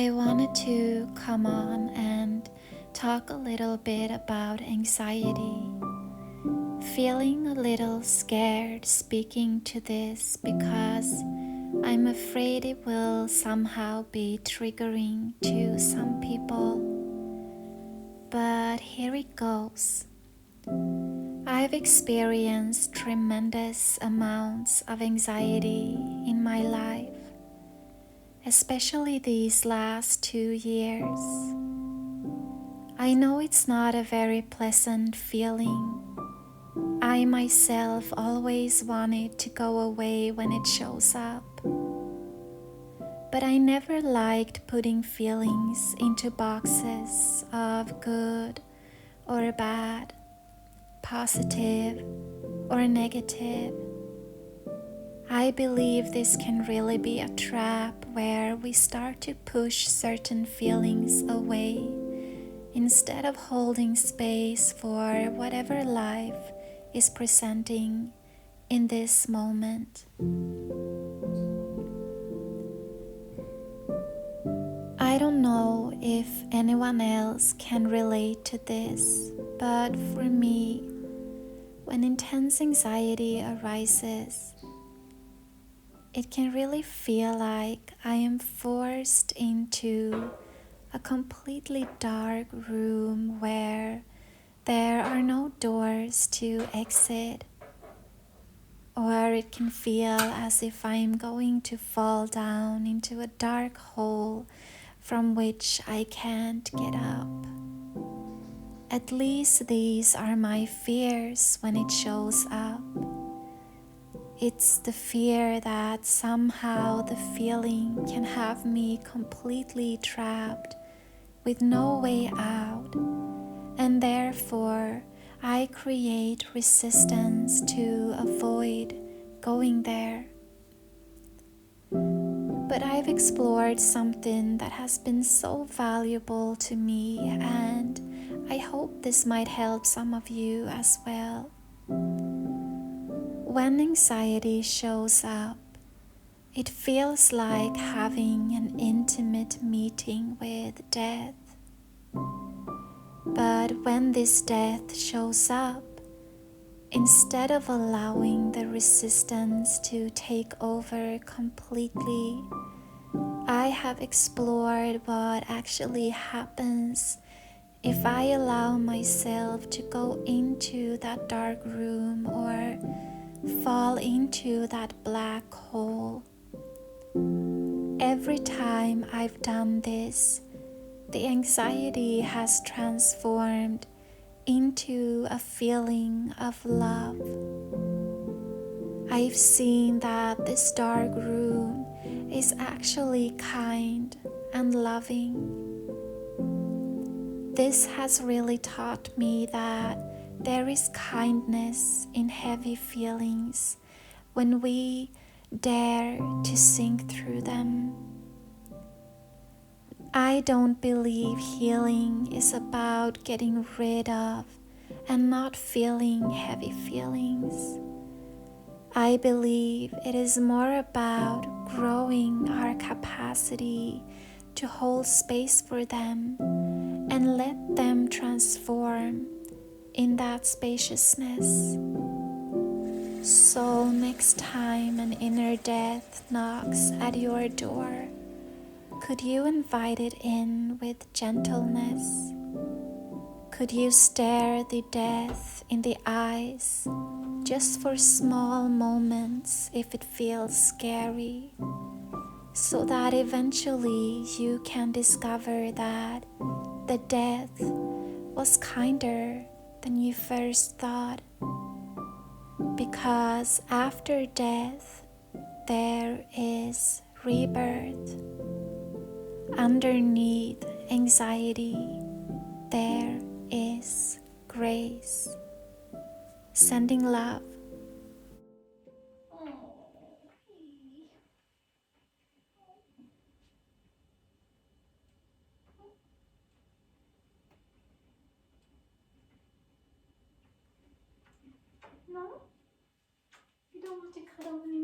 I wanted to come on and talk a little bit about anxiety. Feeling a little scared speaking to this because I'm afraid it will somehow be triggering to some people. But here it goes. I've experienced tremendous amounts of anxiety in my life, especially these last 2 years. I know it's not a very pleasant feeling. I myself always want it to go away when it shows up. But I never liked putting feelings into boxes of good or bad, positive or negative. I believe this can really be a trap where we start to push certain feelings away instead of holding space for whatever life is presenting in this moment. I don't know if anyone else can relate to this, but for me, when intense anxiety arises, it can really feel like I am forced into a completely dark room where there are no doors to exit, or it can feel as if I'm going to fall down into a dark hole from which I can't get up. At least these are my fears when it shows up. It's the fear that somehow the feeling can have me completely trapped with no way out, and therefore I create resistance to avoid going there. But I've explored something that has been so valuable to me, and I hope this might help some of you as well. When anxiety shows up, it feels like having an intimate meeting with death. But when this death shows up, instead of allowing the resistance to take over completely, I have explored what actually happens if I allow myself to go into that dark room or fall into that black hole. Every time I've done this, the anxiety has transformed into a feeling of love. I've seen that this dark room is actually kind and loving. This has really taught me that there is kindness in heavy feelings when we dare to sink through them. I don't believe healing is about getting rid of and not feeling heavy feelings. I believe it is more about growing our capacity to hold space for them and let them transform in that spaciousness. So next time an inner death knocks at your door, could you invite it in with gentleness? Could you stare the death in the eyes just for small moments if it feels scary, so that eventually you can discover that the death was kinder than you first thought? Because after death, there is rebirth. Underneath anxiety, there is grace. Sending love. No? You don't want to cuddle with me?